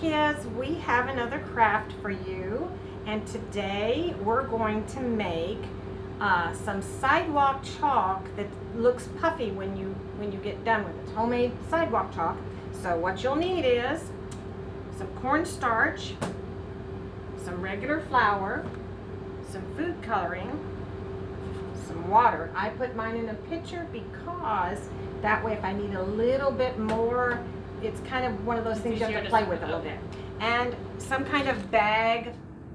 kids, we have another craft for you, and today we're going to make some sidewalk chalk that looks puffy when you get done with it. Homemade sidewalk chalk. So what you'll need is some cornstarch, some regular flour, some food coloring, some water. I put mine in a pitcher because that way if I need a little bit more, it's kind of one of those things you have to play with a little bit. And some kind of bag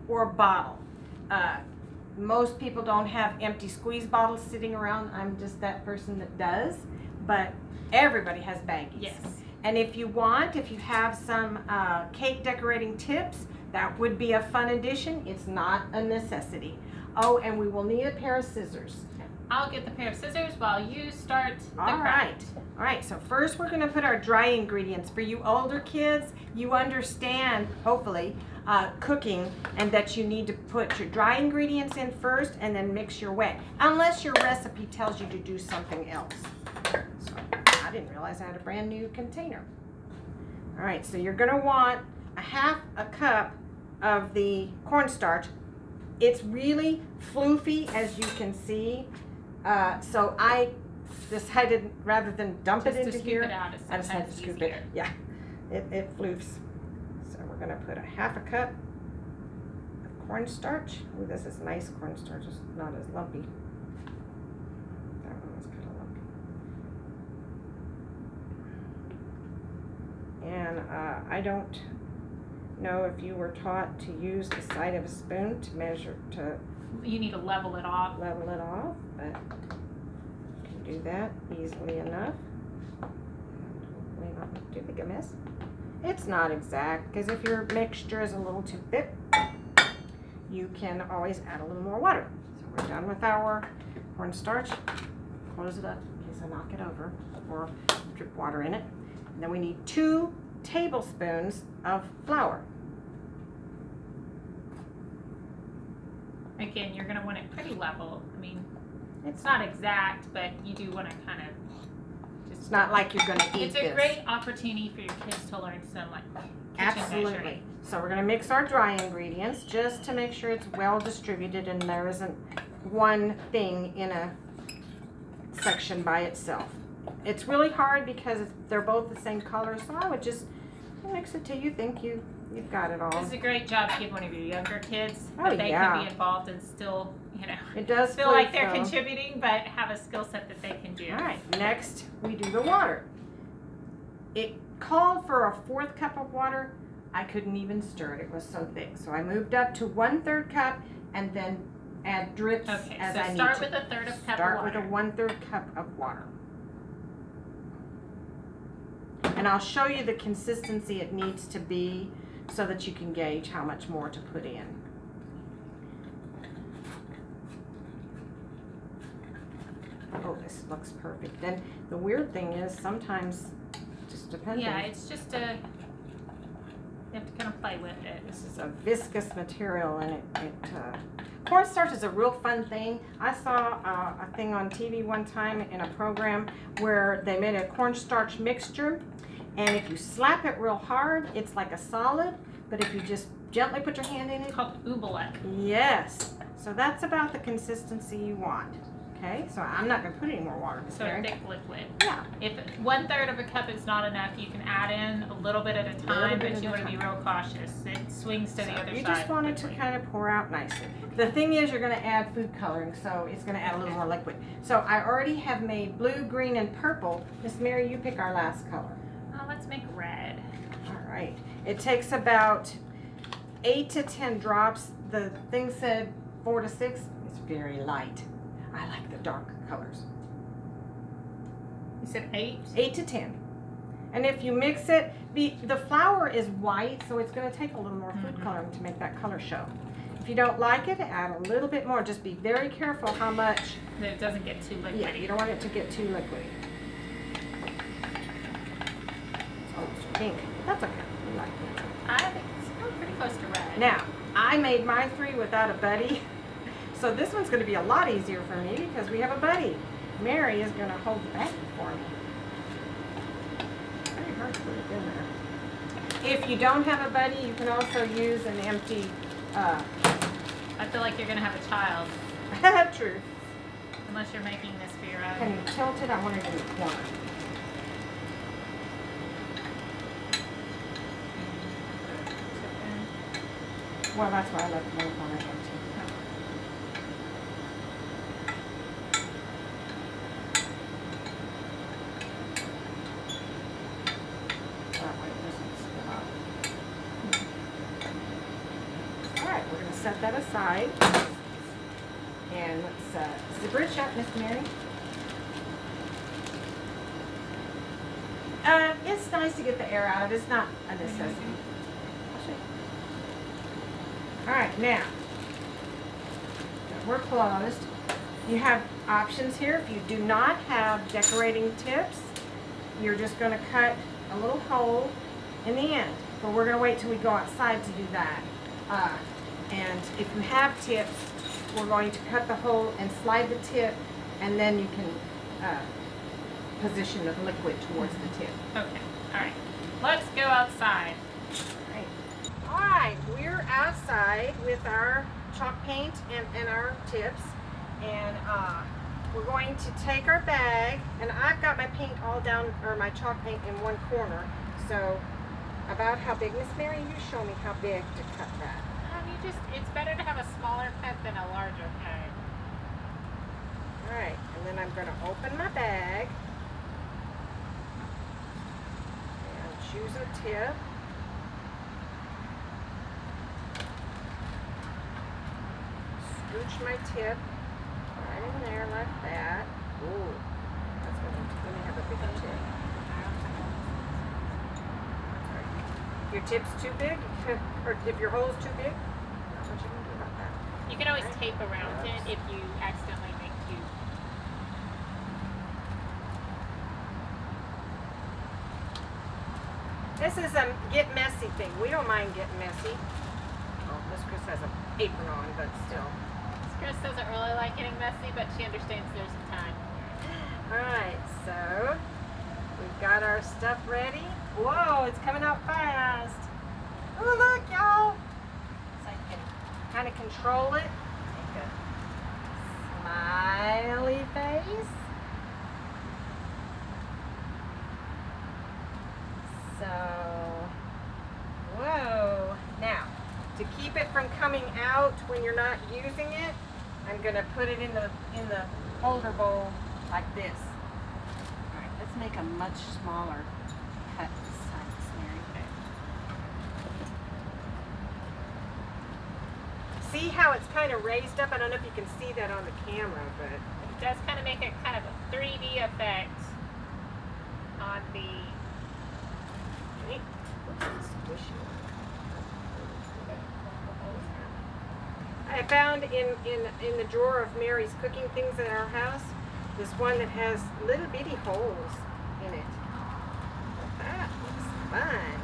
or bottle. Most people don't have empty squeeze bottles sitting around. I'm just that person that does, but everybody has baggies. Yes. And if you have some cake decorating tips, that would be a fun addition. It's not a necessity. Oh, and we will need a pair of scissors. I'll get the pair of scissors while you start the All craft. right, so first we're gonna put our dry ingredients. For you older kids, you understand, hopefully, cooking, and that you need to put your dry ingredients in first and then mix your wet, unless your recipe tells you to do something else. So I didn't realize I had a brand new container. All right, so you're gonna want a half a cup of the cornstarch. It's really floofy, as you can see. So I decided, rather than dump it into here, I decided to scoop it. Yeah, it floofs. So we're gonna put a half a cup of cornstarch. Ooh, this is nice cornstarch, it's not as lumpy. That one was kind of lumpy. And I don't know if you were taught to use the side of a spoon to measure, to You need to level it off. but you can do that easily enough. Hopefully not too big a mess. It's not exact, because if your mixture is a little too thick, you can always add a little more water. So we're done with our cornstarch. Close it up in case I knock it over or drip water in it. And then we need 2 tablespoons of flour. Again, you're going to want it pretty level. I mean, it's not exact, but you do want to kind of just... It's not like you're going to eat this. It's a great opportunity for your kids to learn some like kitchen Absolutely. measuring. So we're going to mix our dry ingredients just to make sure it's well distributed and there isn't one thing in a section by itself. It's really hard because they're both the same color, so I would just mix it till you think you've got it all. This is a great job to give one of your younger kids Oh, that they yeah. can be involved and still, It does feel like they're though. contributing, but have a skill set that they can do. All right, next we do the water. It called for a 1/4 cup of water. I couldn't even stir it. It was so thick. So I moved up to 1/3 cup and then add drips Okay, as so I need start to. with a third of cup Start of water. with a 1/3 cup of water. And I'll show you the consistency it needs to be so that you can gauge how much more to put in. Oh, this looks perfect. And the weird thing is sometimes, just depending. Yeah, it's just you have to kind of play with it. This is a viscous material, and cornstarch is a real fun thing. I saw a thing on TV one time in a program where they made a cornstarch mixture, and if you slap it real hard, it's like a solid, but if you just gently put your hand in it, It's called oobleck. yes. So that's about the consistency you want. Okay, so I'm not going to put any more water in this. So a thick liquid. Yeah. If 1/3 of a cup is not enough, you can add in a little bit at a time, bit but at you a want to be time. real cautious. It swings to the other side. You just want it to quickly. kind of pour out nicely. The thing is, you're going to add food coloring, so it's going to add a little more liquid. So I already have made blue, green, and purple. Miss Mary, you pick our last color. Let's make red. All right. It takes about 8 to 10 drops. The thing said 4 to 6. It's very light. I like the dark colors. You said 8? 8 to 10. And if you mix it, the flour is white, so it's going to take a little more food coloring to make that color show. If you don't like it, add a little bit more. Just be very careful how much. That it doesn't get too liquidy. Yeah, you don't want it to get too liquidy. It's almost pink. That's okay. We like it. I think it's pretty close to red. Now, I made my 3 without a buddy. So this one's going to be a lot easier for me because we have a buddy. Mary is going to hold the baggie for me. Very hard to put it in there. If you don't have a buddy, you can also use an empty, I feel like you're gonna have a child true. unless you're making this for your Can own. you tilt it? I want it in the corner. Well, that's why I left one corner empty. That way it doesn't spill out. All right, we're going to set that aside. And let's zipper it shut, Miss Mary. It's nice to get the air out of it. It's not a necessity. I'll show you. All right, now that we're closed, you have options here. If you do not have decorating tips, you're just going to cut a little hole in the end. But we're going to wait till we go outside to do that. And if you have tips, we're going to cut the hole and slide the tip, and then you can position the liquid towards the tip. Okay, alright. Let's go outside. All right, we're outside with our chalk paint and our tips, and we're going to take our bag, and I've got my paint all down, or my chalk paint in one corner. So, about how big, Miss Mary? You show me how big to cut that. It's better to have a smaller cut than a larger cut. All right, and then I'm going to open my bag and choose a tip. Scooch my tip right in there like that. Ooh, that's going to let me have a bigger tip. Your tip's too big, or if your hole's too big, not much you can do about that. You can always tape around it if you accidentally make two. This is a get messy thing. We don't mind getting messy. Oh, Miss Chris has an apron on, but still. Chris doesn't really like getting messy, but she understands there's a time. Alright, so we've got our stuff ready. Whoa, it's coming out fast. Oh, look, y'all. So I can kind of control it. Make a smiley face. So, whoa. Now, to keep it from coming out when you're not using it, I'm going to put it in the holder bowl like this. All right, let's make a much smaller cut this time, Miss Mary. See how it's kind of raised up? I don't know if you can see that on the camera, but It does kind of make it kind of a 3D effect on the. I found in the drawer of Mary's cooking things at our house this one that has little bitty holes in it. That looks fun.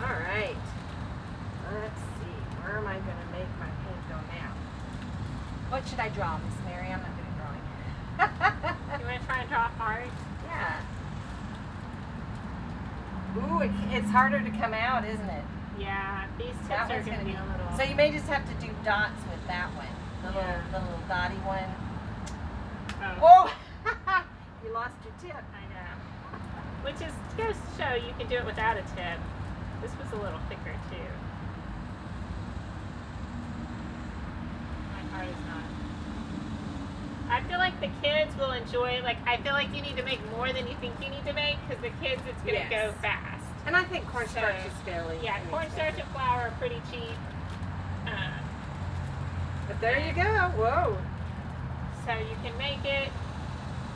All right. Let's see. Where am I going to make my paint go now? What should I draw, Miss Mary? I'm not good at drawing. You want to try and draw hard? Yeah. Ooh, it's harder to come out, isn't it? Yeah, these tips That are one's going to be a little. So you may just have to do dots with that one. The Yeah. little dotty one. Oh, Oh! You lost your tip. I know. Which is goes to show you can do it without a tip. This was a little thicker too. My heart is not. I feel like the kids will enjoy. Like I feel like you need to make more than you think you need to make because the kids it's gonna Yes. go fast. And I think cornstarch So, is fairly Yeah, cornstarch and flour are pretty cheap. But there you go. Whoa. So you can make it,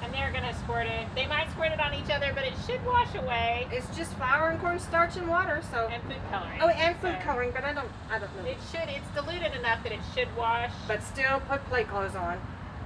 and they're gonna squirt it. They might squirt it on each other, but it should wash away. It's just flour and cornstarch and water, so. And food coloring. Oh, and food So coloring, but I don't know. It should. It's diluted enough that it should wash. But still, put plate clothes on.